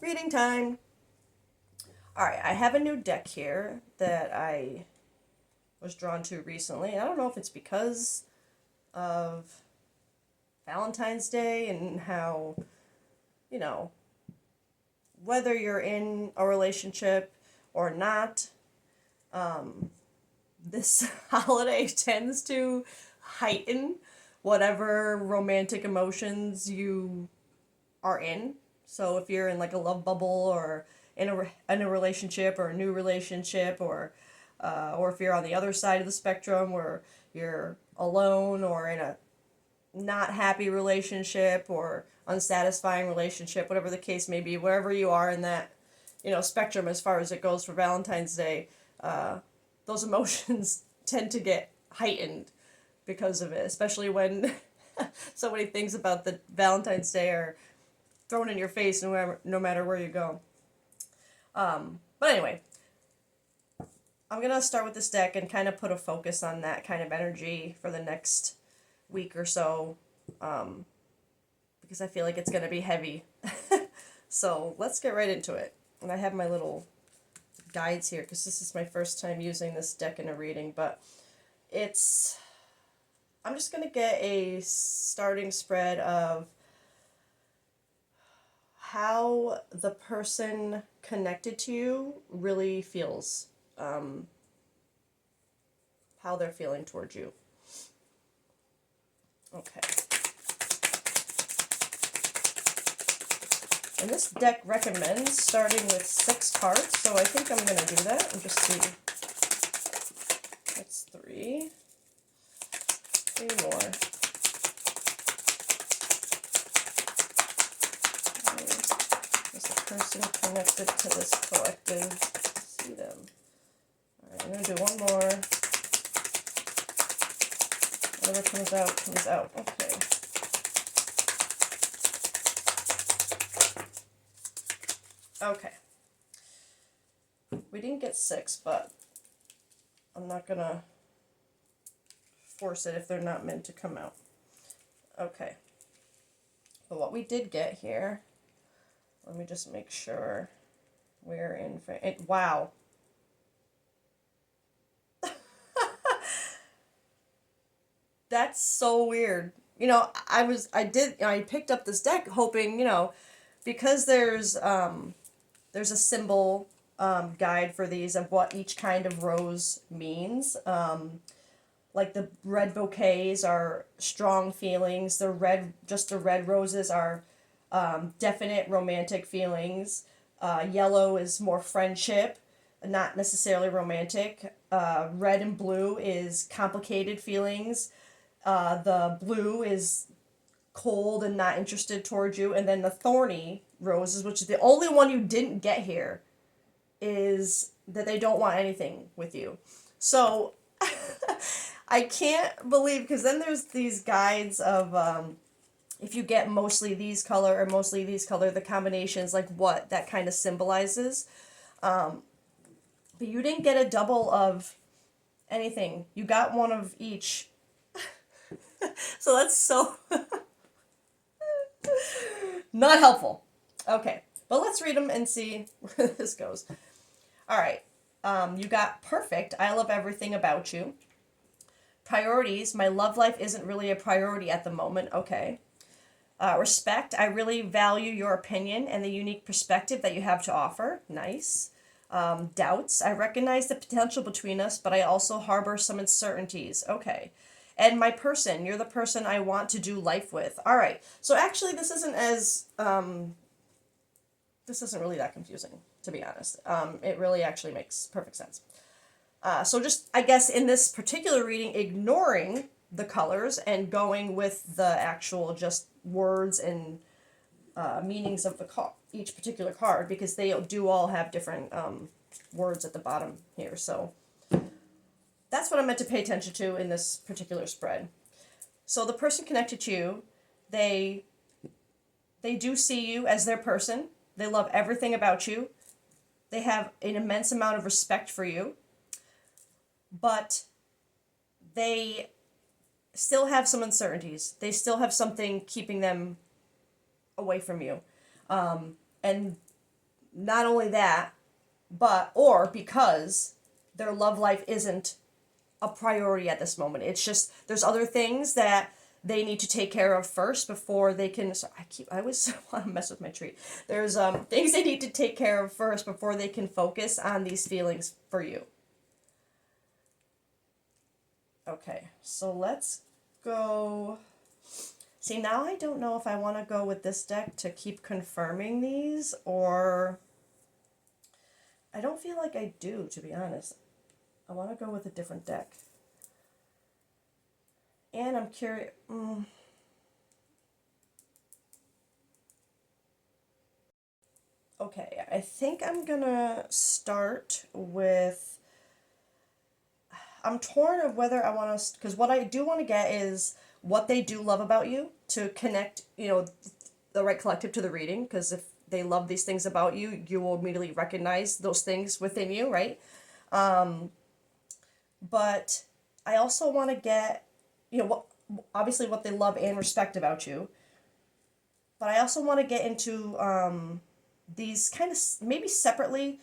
Reading time. All right, I have a new deck here that I was drawn to recently. I don't know if it's because of Valentine's Day and how, you know, whether you're in a relationship or not, this holiday tends to heighten whatever romantic emotions you are in. So if you're in like a love bubble or in a relationship or a new relationship or if you're on the other side of the spectrum where you're alone or in a not happy relationship or unsatisfying relationship, whatever the case may be, wherever you are in that spectrum as far as it goes for Valentine's Day, those emotions tend to get heightened because of it, especially when so many things about the Valentine's Day are thrown in your face no matter where you go. But anyway, I'm going to start with this deck and kind of put a focus on that kind of energy for the next week or so because I feel like it's going to be heavy. So let's get right into it. And I have my little guides here because this is my first time using this deck in a reading, but it's I'm just going to get a starting spread of how the person connected to you really feels, how they're feeling towards you. Okay. And this deck recommends starting with 6 cards, so I think I'm going to do that and just see. That's 3. 3 more. Is the person connected to this collective? See them. Alright, I'm going to do one more. Whatever comes out, comes out. Okay. Okay. We didn't get 6, but I'm not going to force it if they're not meant to come out. Okay. But what we did get here, let me just make sure we're in. Wow. That's so weird. I picked up this deck hoping, because there's a symbol guide for these of what each kind of rose means. Like the red bouquets are strong feelings. The red roses are definite romantic feelings. Yellow is more friendship, not necessarily romantic. Red and blue is complicated feelings. The blue is cold and not interested towards you. And then the thorny roses, which is the only one you didn't get here, is that they don't want anything with you. So I can't believe, because then there's these guides of if you get mostly these color or mostly these color, the combinations, like what that kind of symbolizes. But you didn't get a double of anything. You got one of each. So that's so not helpful. Okay, but let's read them and see where this goes. All right. You got perfect. I love everything about you. Priorities. My love life isn't really a priority at the moment. Okay. Respect. I really value your opinion and the unique perspective that you have to offer. Nice. Doubts. I recognize the potential between us, but I also harbor some uncertainties. Okay. And my person. You're the person I want to do life with. All right. So actually, this isn't really that confusing, to be honest. It really actually makes perfect sense. So just, I guess, in this particular reading, ignoring the colors and going with the actual just words and meanings of each particular card, because they do all have different words at the bottom here. So that's what I'm meant to pay attention to in this particular spread. So the person connected to you, they do see you as their person. They love everything about you. They have an immense amount of respect for you. But they still have some uncertainties. They still have something keeping them away from you. And not only that, or because their love life isn't a priority at this moment. It's just there's other things that they need to take care of first before they can. So I always want to mess with my tree. There's things they need to take care of first before they can focus on these feelings for you. Okay, so let's go. See, now I don't know if I want to go with this deck to keep confirming these, or I don't feel like I do, to be honest. I want to go with a different deck. And I'm curious. Okay, I think I'm gonna start with. I'm torn of whether I want to, because what I do want to get is what they do love about you to connect, the right collective to the reading. Because if they love these things about you, you will immediately recognize those things within you, right? But I also want to get, what obviously what they love and respect about you. But I also want to get into these kind of maybe separately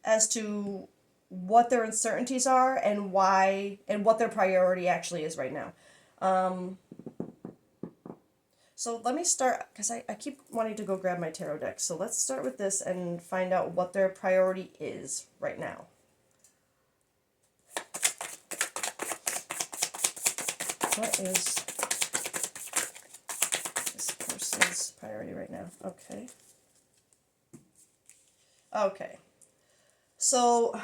as to what their uncertainties are and why and what their priority actually is right now. So let me start, because I keep wanting to go grab my tarot deck. So let's start with this and find out what their priority is right now. What is this person's priority right now? Okay. Okay. So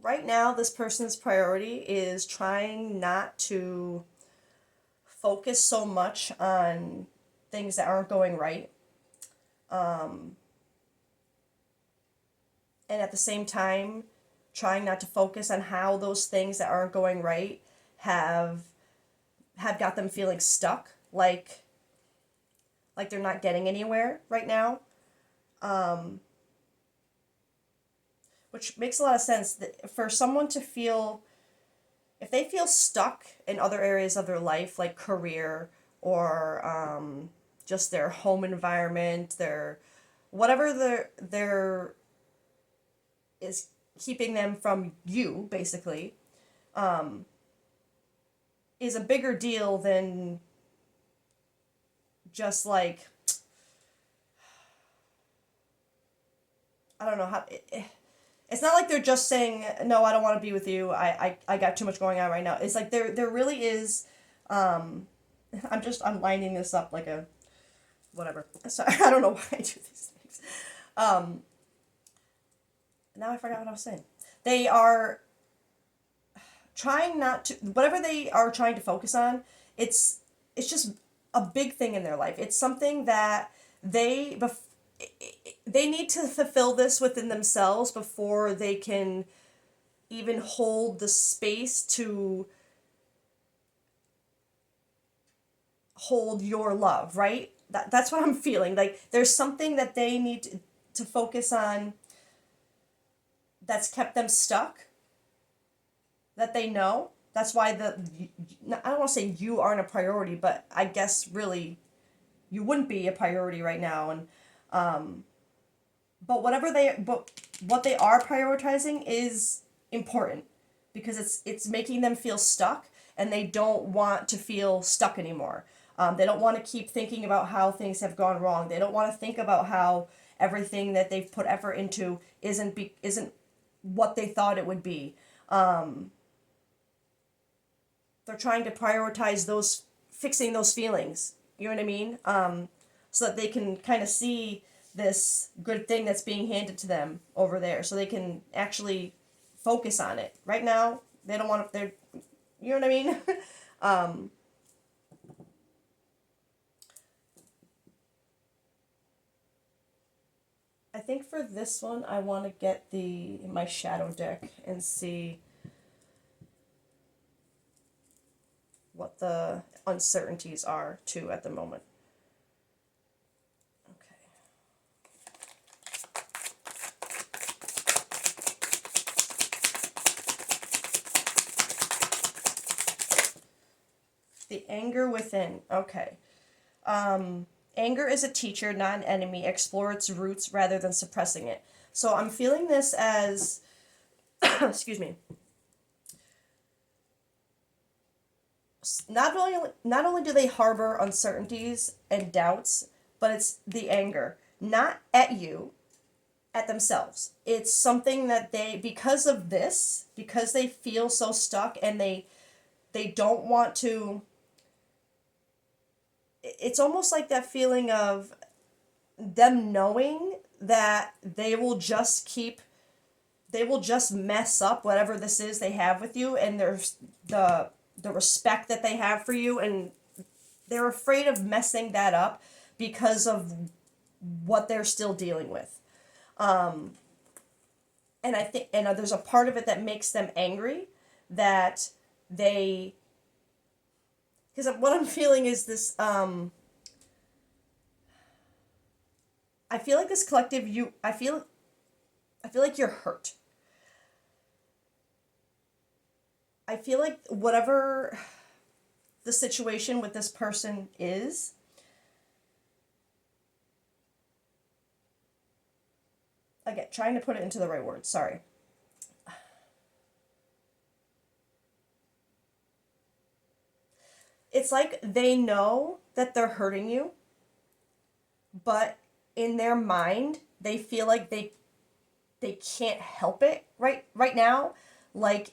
right now, this person's priority is trying not to focus so much on things that aren't going right. And at the same time, trying not to focus on how those things that aren't going right have got them feeling stuck, like they're not getting anywhere right now. Which makes a lot of sense that for someone to feel, if they feel stuck in other areas of their life, like career or just their home environment, their whatever their is keeping them from you, basically, is a bigger deal than just like, I don't know how. It's not like they're just saying, no, I don't want to be with you. I got too much going on right now. It's like there really is. I'm lining this up like a whatever. Sorry, I don't know why I do these things. Now I forgot what I was saying. They are trying not to, whatever they are trying to focus on, it's just a big thing in their life. It's something that they they need to fulfill this within themselves before they can even hold the space to hold your love, right? That's what I'm feeling. Like there's something that they need to focus on that's kept them stuck, that they know. That's why I don't want to say you aren't a priority, but I guess really you wouldn't be a priority right now. And but what they are prioritizing is important because it's making them feel stuck, and they don't want to feel stuck anymore. They don't want to keep thinking about how things have gone wrong. They don't want to think about how everything that they've put effort into isn't what they thought it would be. They're trying to prioritize fixing those feelings. You know what I mean? So that they can kind of see this good thing that's being handed to them over there, so they can actually focus on it. Right now, they don't want to. You know what I mean? I think for this one, I want to get my shadow deck and see what the uncertainties are too at the moment. Okay. The anger within. Okay. Anger is a teacher, not an enemy. Explore its roots rather than suppressing it. So I'm feeling this as, excuse me, not only do they harbor uncertainties and doubts, but it's the anger, not at you, at themselves. It's something that they, because of this, because they feel so stuck and they don't want to, it's almost like that feeling of them knowing that they will just mess up whatever this is they have with you, and there's the respect that they have for you, and they're afraid of messing that up because of what they're still dealing with. And I think, and there's a part of it that makes them angry, that they, because what I'm feeling is this, I feel like this collective, I feel like you're hurt. I feel like whatever the situation with this person is, again, trying to put it into the right words, sorry. It's like they know that they're hurting you, but in their mind, they feel like they can't help it right now. Like,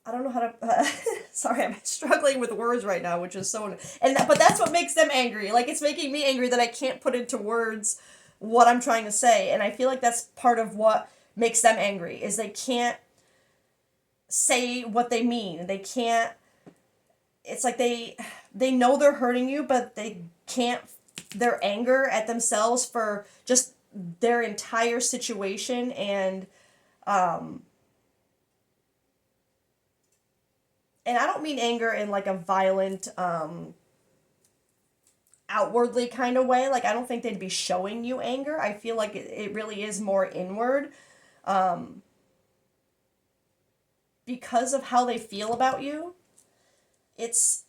I don't know how to. Sorry, I'm struggling with words right now, which is so. But that's what makes them angry. Like, it's making me angry that I can't put into words what I'm trying to say, and I feel like that's part of what makes them angry, is they can't say what they mean. They can't. It's like they know they're hurting you, but they can't. Their anger at themselves for just their entire situation, and I don't mean anger in like a violent, outwardly kind of way. Like, I don't think they'd be showing you anger. I feel like it really is more inward, because of how they feel about you. It's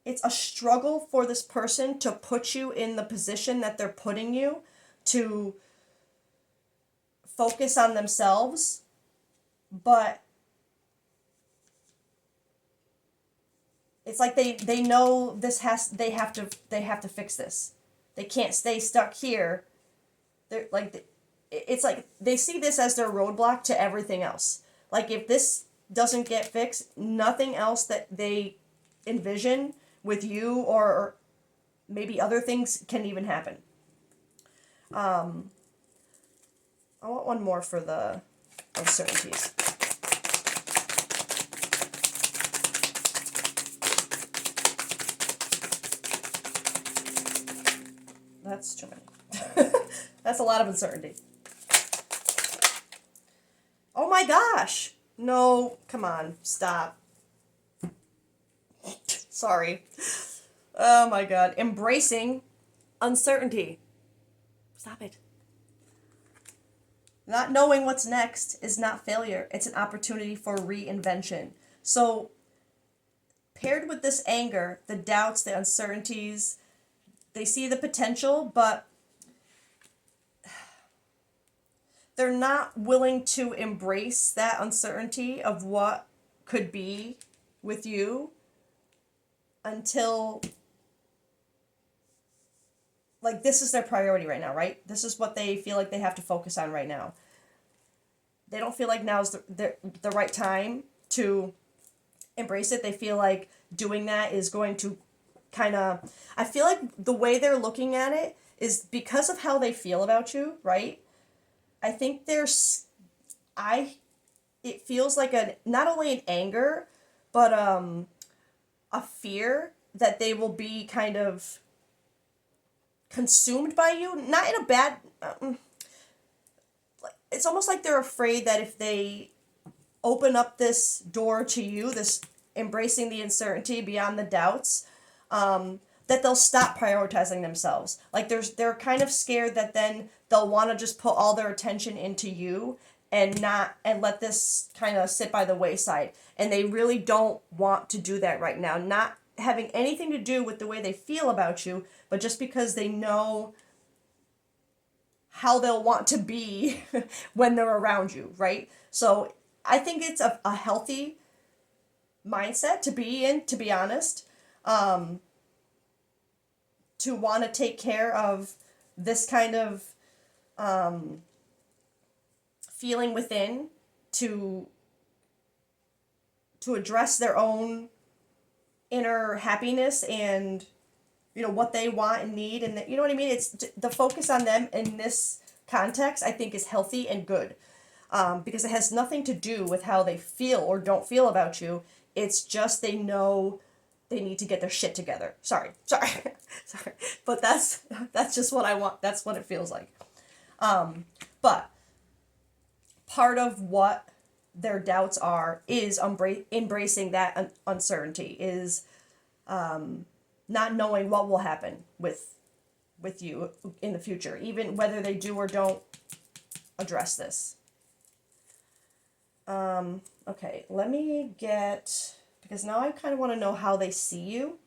it's a struggle for this person to put you in the position that they're putting you, to focus on themselves, but it's like they know they have to fix this. They can't stay stuck here. They're like, it's like they see this as their roadblock to everything else. Like, if this doesn't get fixed, nothing else that they envision with you or maybe other things can even happen. I want one more for the uncertainties. That's too many. That's a lot of uncertainty. Oh my gosh! No, come on, stop. Sorry. Oh my god. Embracing uncertainty. Stop it. Not knowing what's next is not failure. It's an opportunity for reinvention. So, paired with this anger, the doubts, the uncertainties, they see the potential, but they're not willing to embrace that uncertainty of what could be with you until, like, this is their priority right now, right? This is what they feel like they have to focus on right now. They don't feel like now's the right time to embrace it. They feel like doing that is going to kind of, I feel like the way they're looking at it is because of how they feel about you, right? I think it feels like not only an anger, but a fear that they will be kind of consumed by you, not in a bad, it's almost like they're afraid that if they open up this door to you, this embracing the uncertainty beyond the doubts, that they'll stop prioritizing themselves. Like, they're kind of scared that then they'll want to just put all their attention into you and let this kind of sit by the wayside. And they really don't want to do that right now. Not having anything to do with the way they feel about you, but just because they know how they'll want to be when they're around you, right? So I think it's a healthy mindset to be in, to be honest, to want to take care of this kind of feeling within, to address their own inner happiness and what they want and need, and you know what I mean. It's the focus on them in this context, I think, is healthy and good, because it has nothing to do with how they feel or don't feel about you. It's just they know they need to get their shit together. Sorry, sorry, but that's just what I want. That's what it feels like. But part of what their doubts are is embracing that uncertainty, is not knowing what will happen with you in the future, even whether they do or don't address this. Okay, let me get, because now I kind of want to know how they see you,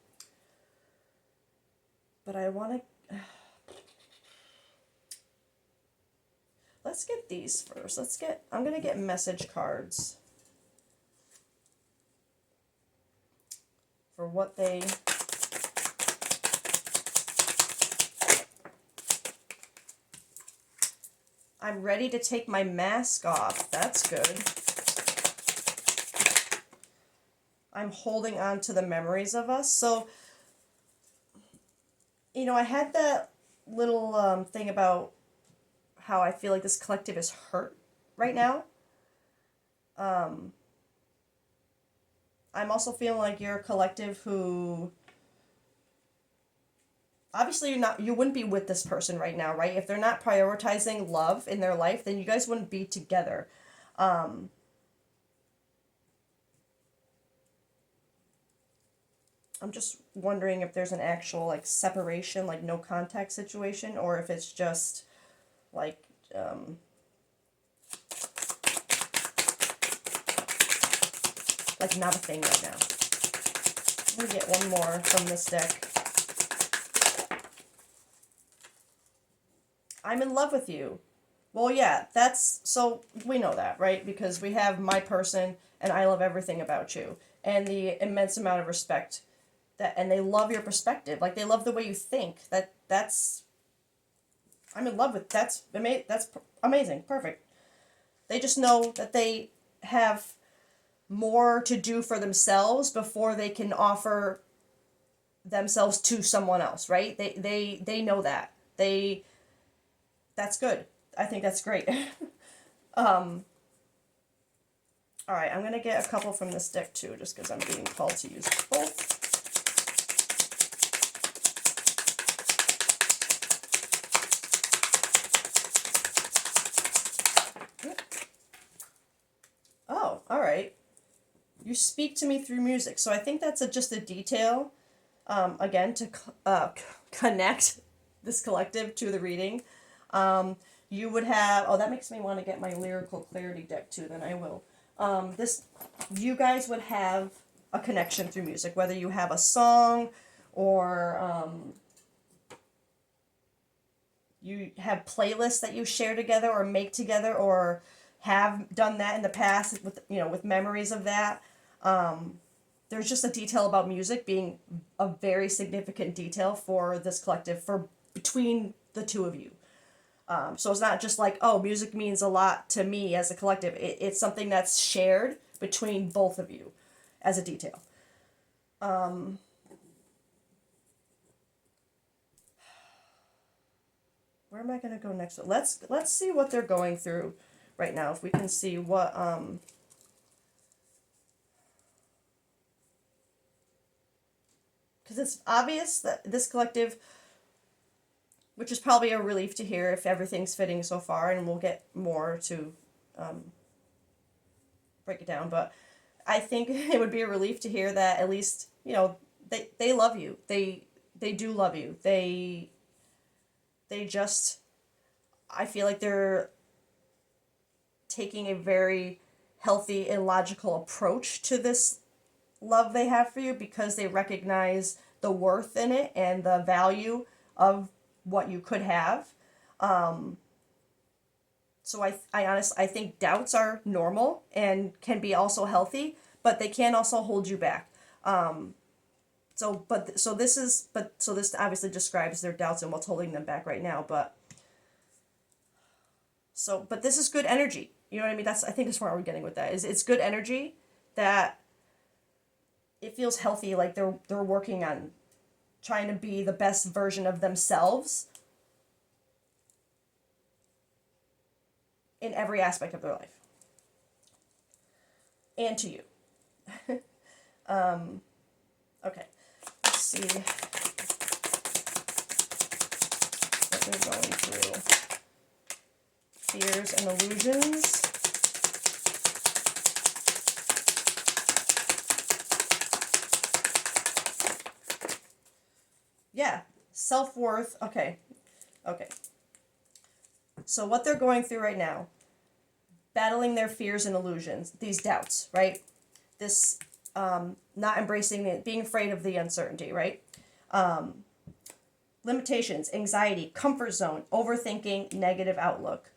but I want to, let's get these first. I'm going to get message cards for what they, I'm ready to take my mask off. That's good. I'm holding on to the memories of us. So, I had that little thing about how I feel like this collective is hurt right now. I'm also feeling like you're a collective who, obviously you wouldn't be with this person right now, right? If they're not prioritizing love in their life, then you guys wouldn't be together. I'm just wondering if there's an actual, like, separation, like, no contact situation, or if it's just, like, not a thing right now. I'm gonna get one more from this deck. I'm in love with you. Well, yeah, so we know that, right? Because we have my person, and I love everything about you, and the immense amount of respect and they love your perspective. Like, they love the way you think. I'm in love with, that's amazing, perfect. They just know that they have more to do for themselves before they can offer themselves to someone else, right? They know that. That's good. I think that's great. All right, I'm going to get a couple from this deck too, just because I'm being called to use both. Oh, all right. You speak to me through music. So I think that's just a detail, again, to connect this collective to the reading. You would have, that makes me want to get my Lyrical Clarity deck too, then I will. You guys would have a connection through music, whether you have a song or you have playlists that you share together or make together, or have done that in the past with memories of that. There's just a detail about music being a very significant detail for this collective, for between the two of you. So it's not just like, oh, music means a lot to me as a collective. It's something that's shared between both of you as a detail. Where am I going to go next? Let's see what they're going through right now. If we can see what because it's obvious that this collective, which is probably a relief to hear if everything's fitting so far, and we'll get more to break it down, but I think it would be a relief to hear that at least, they love you. They do love you. They just, I feel like they're taking a very healthy and logical approach to this love they have for you because they recognize the worth in it and the value of what you could have. So I think doubts are normal and can be also healthy, but they can also hold you back. So this obviously describes their doubts and what's holding them back right now. But this is good energy. You know what I mean? I think that's where we're getting with that. It's good energy that it feels healthy, like they're working on trying to be the best version of themselves in every aspect of their life. And to you. Okay. Let's see what they're going through. Fears and illusions. Yeah. Self-worth. Okay. So what they're going through right now, battling their fears and illusions, these doubts, right? This not embracing it, being afraid of the uncertainty, right? Limitations, anxiety, comfort zone, overthinking, negative outlook.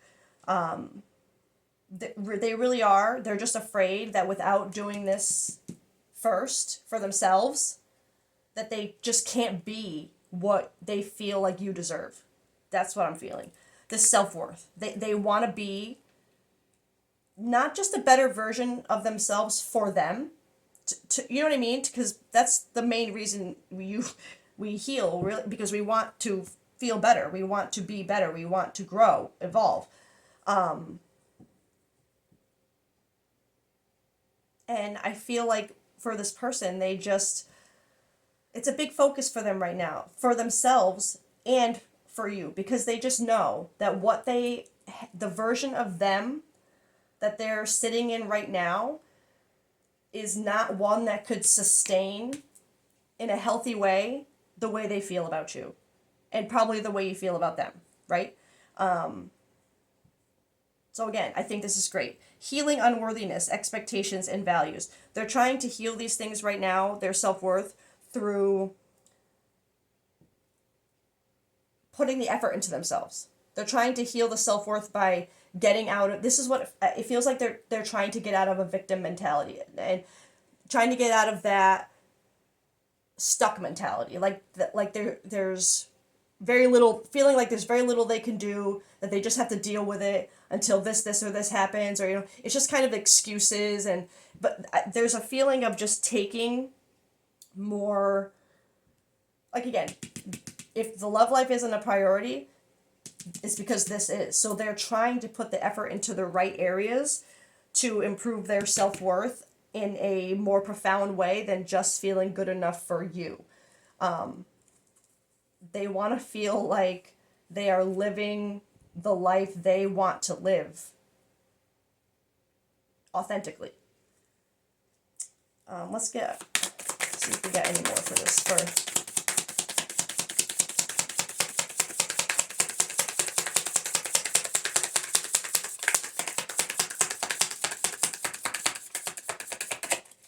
They really are. They're just afraid that without doing this first for themselves, that they just can't be what they feel like you deserve. That's what I'm feeling. This self-worth. They want to be not just a better version of themselves for them, you know what I mean? Because that's the main reason we heal, really, because we want to feel better. We want to be better. We want to grow, evolve. And I feel like for this person, it's a big focus for them right now, for themselves and for you, because they just know that the version of them that they're sitting in right now is not one that could sustain in a healthy way the way they feel about you and probably the way you feel about them, right? So again, I think this is great. Healing unworthiness, expectations, and values. They're trying to heal these things right now, their self-worth, through putting the effort into themselves. They're trying to heal the self-worth by getting out of, this is what it feels like, they're trying to get out of a victim mentality and trying to get out of that stuck mentality. There's very little, feeling like there's very little they can do, that they just have to deal with it until this or this happens, or it's just kind of excuses. But there's a feeling of just taking more, like, again, if the love life isn't a priority, it's because this is. So they're trying to put the effort into the right areas to improve their self-worth in a more profound way than just feeling good enough for you. They want to feel like they are living the life they want to live authentically. Let's see if we got any more for this first.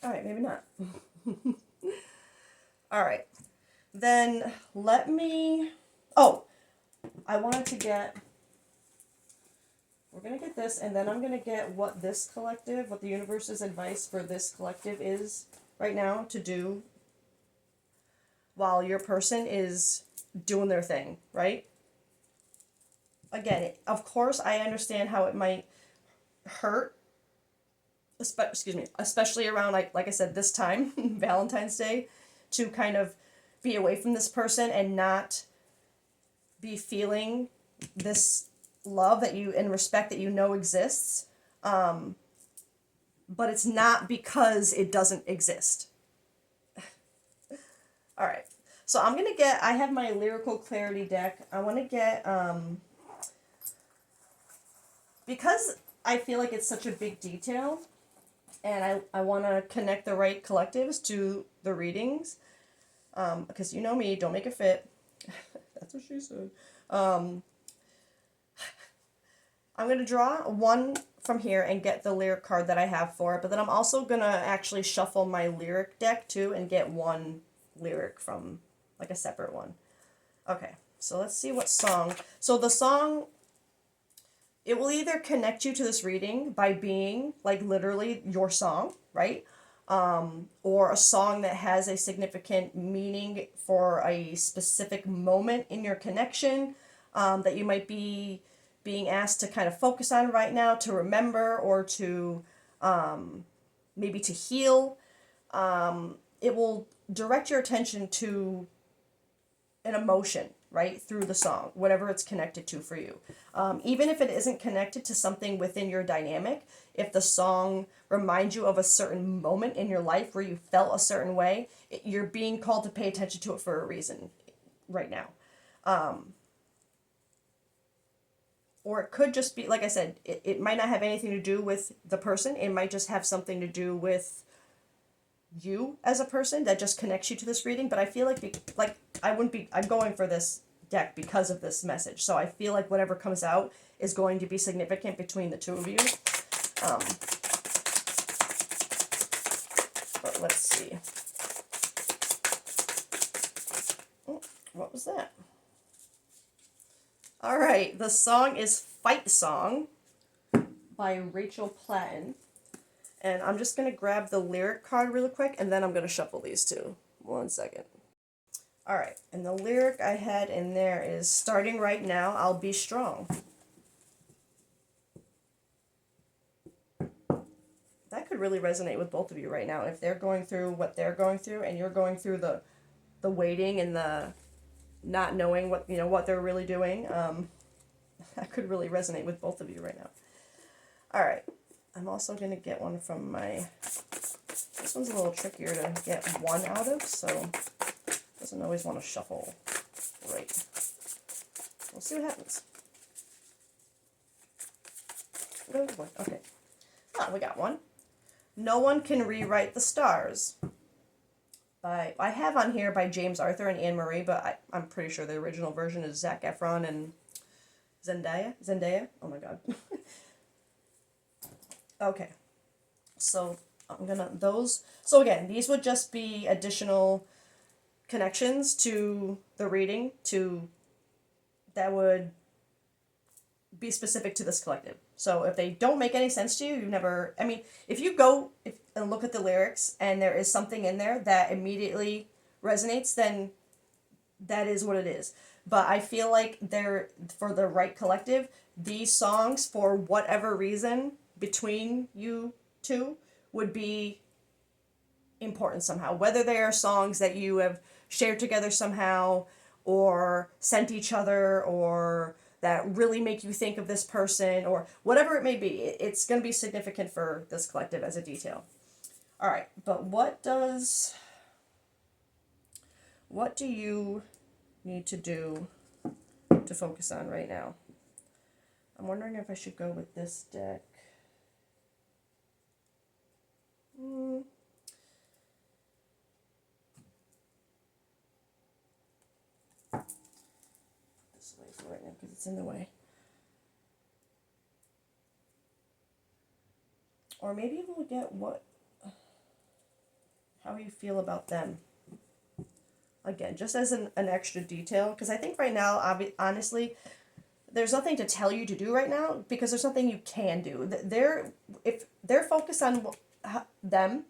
All right, maybe not. All right. Then we're going to get this, and then I'm going to get what the universe's advice for this collective is right now to do while your person is doing their thing, right? Again, of course, I understand how it might hurt, especially around, like I said, this time, Valentine's Day, to kind of be away from this person and not be feeling this love and respect that exists. But it's not because it doesn't exist. All right. So I have my Lyrical Clarity deck. I want to get, because I feel like it's such a big detail, and I want to connect the right collectives to the readings, because you know me, don't make it fit. That's what she said. I'm going to draw one from here and get the lyric card that I have for it, but then I'm also going to actually shuffle my lyric deck too and get one lyric from like a separate one. Okay, so let's see what song. So the song, it will either connect you to this reading by being like literally your song, right? Or a song that has a significant meaning for a specific moment in your connection, that you might be being asked to kind of focus on right now, to remember, or to maybe to heal. It will direct your attention to an emotion, right, through the song, whatever it's connected to for you. Even if it isn't connected to something within your dynamic, if the song reminds you of a certain moment in your life where you felt a certain way, you're being called to pay attention to it for a reason right now. Or it could just be, like I said, it might not have anything to do with the person. It might just have something to do with you as a person that just connects you to this reading. But I feel like I'm going for this deck because of this message. So I feel like whatever comes out is going to be significant between the two of you. But let's see. Oh, what was that? All right, the song is Fight Song by Rachel Platten. And I'm just going to grab the lyric card really quick, and then I'm going to shuffle these two. 1 second. All right, and the lyric I had in there is, starting right now, I'll be strong. That could really resonate with both of you right now. If they're going through what they're going through, and you're going through the waiting and the not knowing what they're really doing, that could really resonate with both of you right now. All right. I'm also going to get one from this one's a little trickier to get one out of, so it doesn't always want to shuffle right. We'll see what happens. Okay. We got one. No One Can Rewrite the Stars. I have on here by James Arthur and Anne Marie, but I'm pretty sure the original version is Zac Efron and Zendaya. Oh my god. Okay. So so again, these would just be additional connections to the reading that would be specific to this collective. So if they don't make any sense to you, if you go and look at the lyrics and there is something in there that immediately resonates, then that is what it is. But I feel like for the right collective, these songs, for whatever reason, between you two, would be important somehow. Whether they are songs that you have shared together somehow, or sent each other, or that really make you think of this person, or whatever it may be, it's going to be significant for this collective as a detail. All right, but what do you need to do to focus on right now? I'm wondering if I should go with this deck. This way for right now because it's in the way. Or maybe we'll get how you feel about them. Again, just as an extra detail, because I think right now, honestly, there's nothing to tell you to do right now because there's nothing you can do. If they're focused on them,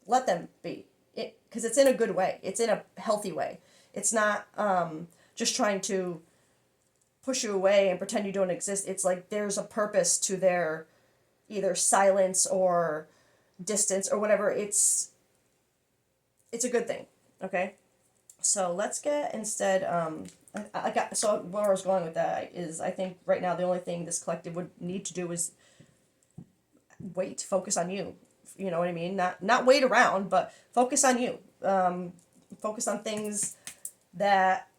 let them be. Because it's in a good way. It's in a healthy way. It's not just trying to push you away and pretend you don't exist. It's like there's a purpose to their either silence or distance or whatever. It's a good thing. Okay? So let's get instead, so where I was going with that is I think right now the only thing this collective would need to do is focus on you. You know what I mean? Not wait around, but focus on you. Focus on things that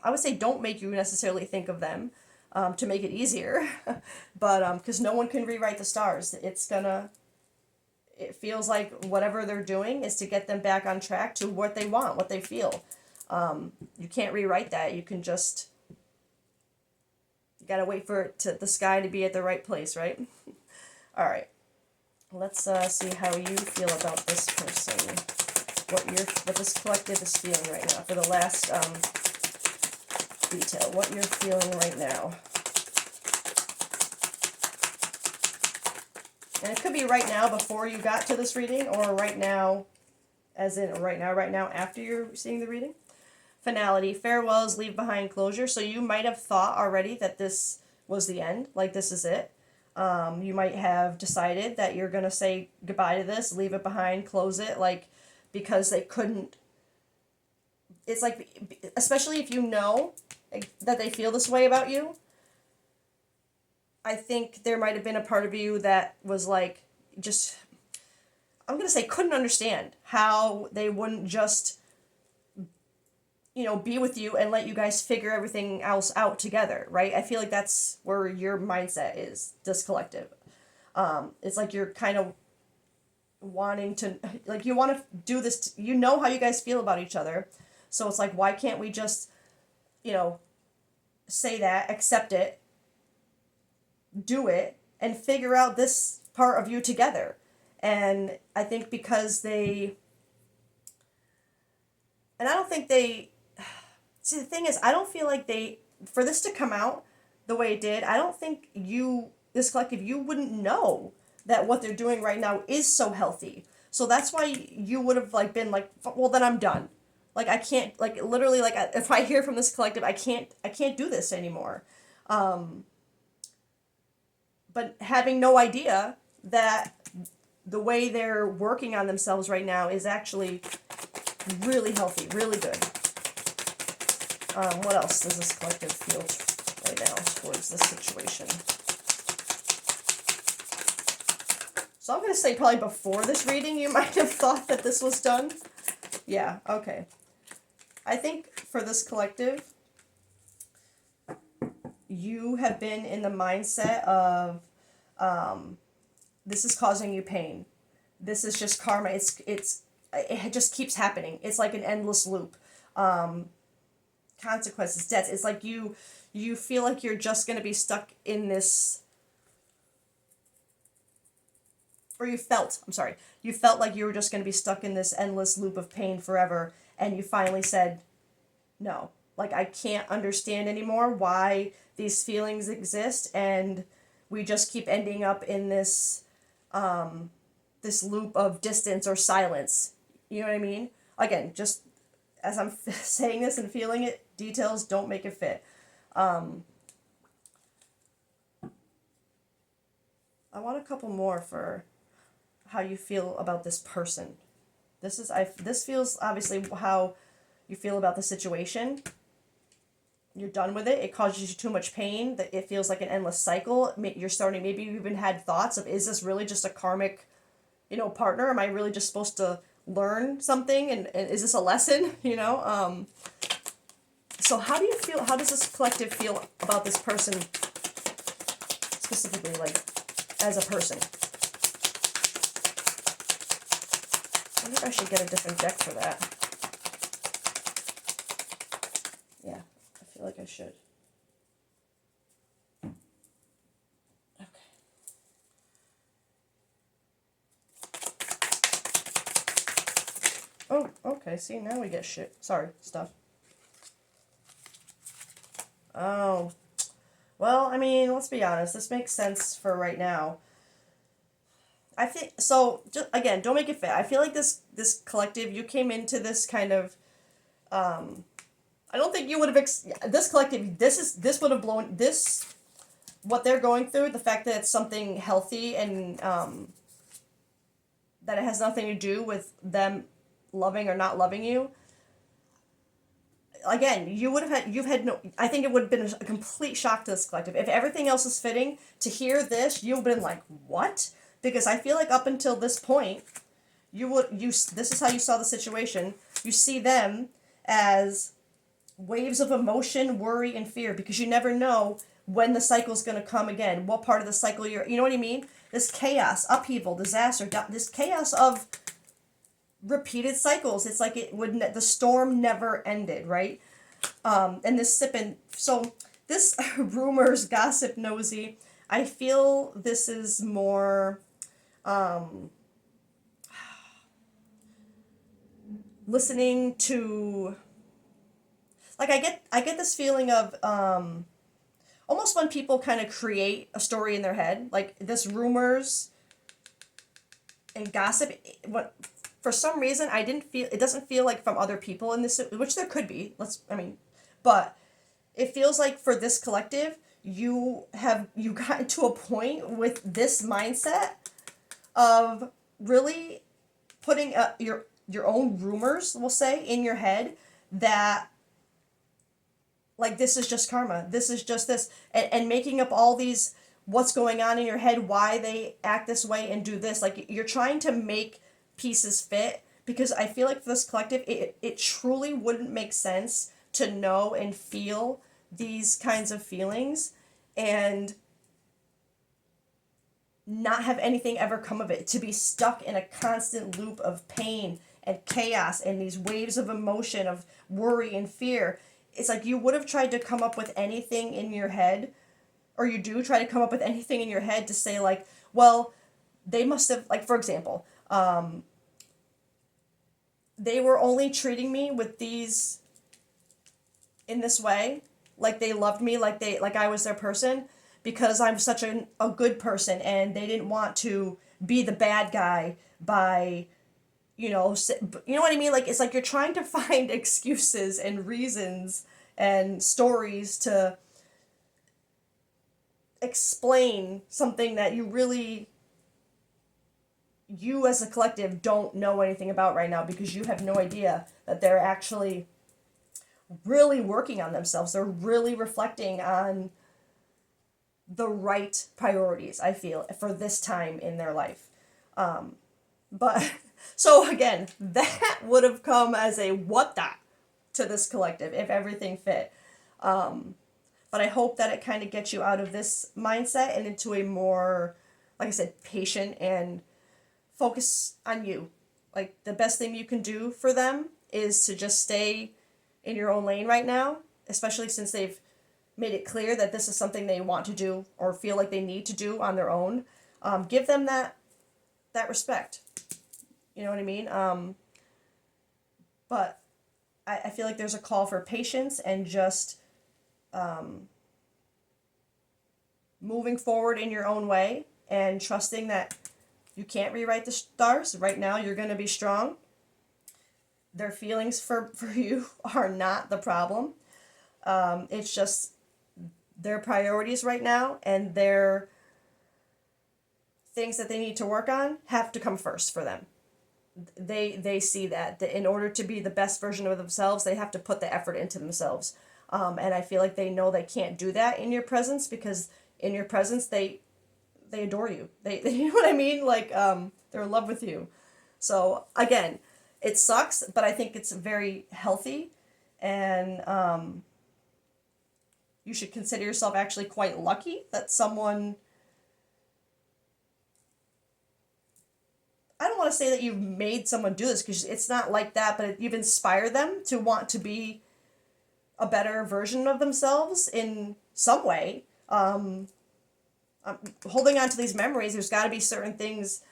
I would say don't make you necessarily think of them, to make it easier. But because no one can rewrite the stars. It feels like whatever they're doing is to get them back on track to what they want, what they feel. You can't rewrite that. You got Gotta wait for it to the sky to be at the right place, right? All right. Let's see how you feel about this person. What this collective is feeling right now for the last detail. What you're feeling right now. And it could be right now before you got to this reading, or right now, as in right now after you're seeing the reading. Finality, farewells, leave behind closure. So you might have thought already that this was the end, like this is it. You might have decided that you're going to say goodbye to this, leave it behind, close it, like, because they couldn't. It's like, especially if you know that they feel this way about you, I think there might have been a part of you that was like, just, I'm going to say couldn't understand how they wouldn't just, be with you and let you guys figure everything else out together, right? I feel like that's where your mindset is, this collective. It's like you're kind of wanting to, like, you want to do this, you know how you guys feel about each other. So it's like, why can't we just, say that, accept it, do it, and figure out this part of you together? And I think because and I don't think see, the thing is, I don't feel like for this to come out the way it did, I don't think this collective, you wouldn't know that what they're doing right now is so healthy. So that's why you would have, like, been like, well, then I'm done. Like, I can't, like, literally, like, if I hear from this collective, I can't do this anymore. But having no idea that the way they're working on themselves right now is actually really healthy, really good. What else does this collective feel right now towards this situation? So I'm going to say probably before this reading, you might have thought that this was done. Yeah, okay. I think for this collective, you have been in the mindset of, this is causing you pain. This is just karma. It just keeps happening. It's like an endless loop. Consequences, debts. It's like you feel like you're just going to be stuck in this, or you felt like you were just going to be stuck in this endless loop of pain forever, and you finally said, no, like, I can't understand anymore why these feelings exist, and we just keep ending up in this this loop of distance or silence. You know what I mean? Again, just as I'm saying this and feeling it, details don't make it fit. I want a couple more for how you feel about this person. This feels obviously how you feel about the situation. You're done with it. It causes you too much pain. That it feels like an endless cycle. You're starting. Maybe you even had thoughts of, is this really just a karmic, partner? Am I really just supposed to learn something? And is this a lesson? So how do you feel? How does this collective feel about this person specifically, like, as a person? I wonder if I should get a different deck for that. Yeah, I feel like I should. Okay. Oh, okay, see, now we get shit. Sorry, stuff. Oh, well, I mean, let's be honest. This makes sense for right now. I think, so, just, again, don't make it fit. I feel like this collective, you came into this kind of, I don't think you would have, this collective, this would have blown, what they're going through, the fact that it's something healthy and, that it has nothing to do with them loving or not loving you. Again, I think it would have been a complete shock to this collective. If everything else is fitting, to hear this, you've been like, what? Because I feel like up until this point, this is how you saw the situation. You see them as waves of emotion, worry, and fear, because you never know when the cycle's going to come again, what part of the cycle you know what I mean? This chaos, upheaval, disaster, this chaos of repeated cycles. It's like the storm never ended, right? And this sipping, so this rumors, gossip, nosy, I feel this is more listening to, like, I get this feeling of almost when people kind of create a story in their head, like this rumors and gossip. What, for some reason, I didn't feel it doesn't feel like from other people in this, which there could be. But it feels like for this collective, you gotten to a point with this mindset of really putting your own rumors, we'll say, in your head, that like this is just karma, this is just this, and making up all these what's going on in your head, why they act this way and do this. Like you're trying to make pieces fit, because I feel like for this collective, it truly wouldn't make sense to know and feel these kinds of feelings and not have anything ever come of it, to be stuck in a constant loop of pain and chaos and these waves of emotion, of worry and fear. It's like you would have tried to come up with anything in your head, or you do try to come up with anything in your head to say, like, well, they must have, like, for example, they were only treating me with these in this way, like they loved me, like I was their person, because I'm such a good person, and they didn't want to be the bad guy by, you know what I mean? Like, it's like you're trying to find excuses and reasons and stories to explain something that you as a collective don't know anything about right now, because you have no idea that they're actually really working on themselves. They're really reflecting on the right priorities, I feel, for this time in their life. But so again, that would have come as a what the to this collective if everything fit. But I hope that it kind of gets you out of this mindset and into a more, like I said, patient and focus on you. Like the best thing you can do for them is to just stay in your own lane right now, especially since they've made it clear that this is something they want to do or feel like they need to do on their own. Give them that respect. You know what I mean? But I feel like there's a call for patience and just moving forward in your own way and trusting that you can't rewrite the stars. Right now, you're going to be strong. Their feelings for you are not the problem. It's just their priorities right now, and their things that they need to work on have to come first for them. They see that in order to be the best version of themselves, they have to put the effort into themselves. And I feel like they know they can't do that in your presence, because in your presence they adore you. They you know what I mean? Like they're in love with you. So again, it sucks, but I think it's very healthy, and you should consider yourself actually quite lucky that someone, I don't want to say that you've made someone do this, because it's not like that, but you've inspired them to want to be a better version of themselves in some way. Holding on to these memories, there's got to be certain things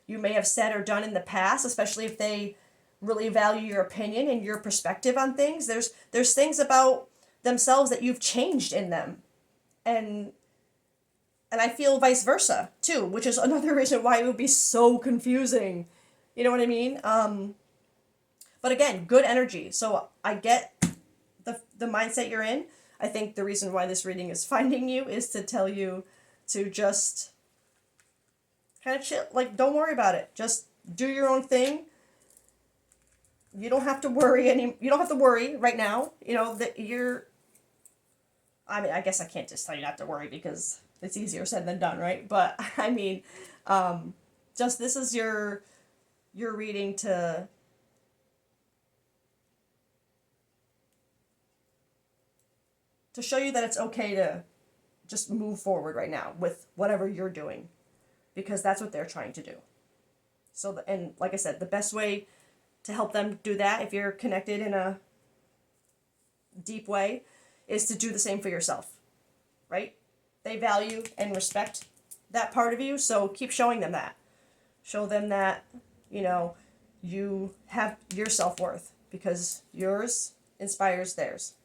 you may have said or done in the past, especially if they really value your opinion and your perspective on things. There's things about themselves that you've changed in them, and I feel vice versa too, which is another reason why it would be so confusing. You know what I mean? But again, good energy. So I get the mindset you're in. I think the reason why this reading is finding you is to tell you to just kind of chill. Like, don't worry about it. Just do your own thing. You don't have to worry you don't have to worry right now. You know that I mean, I guess I can't just tell you not to worry, because it's easier said than done, right? But I mean, just this is your reading to show you that it's okay to just move forward right now with whatever you're doing, because that's what they're trying to do. So, and like I said, the best way to help them do that, if you're connected in a deep way, is to do the same for yourself. right? They value and respect that part of you, so keep showing them that. Show them that, you know, you have your self-worth because yours inspires theirs.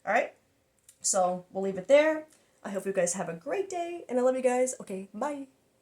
All right? So we'll leave it there. I hope you guys have a great day, and I love you guys. Okay, bye.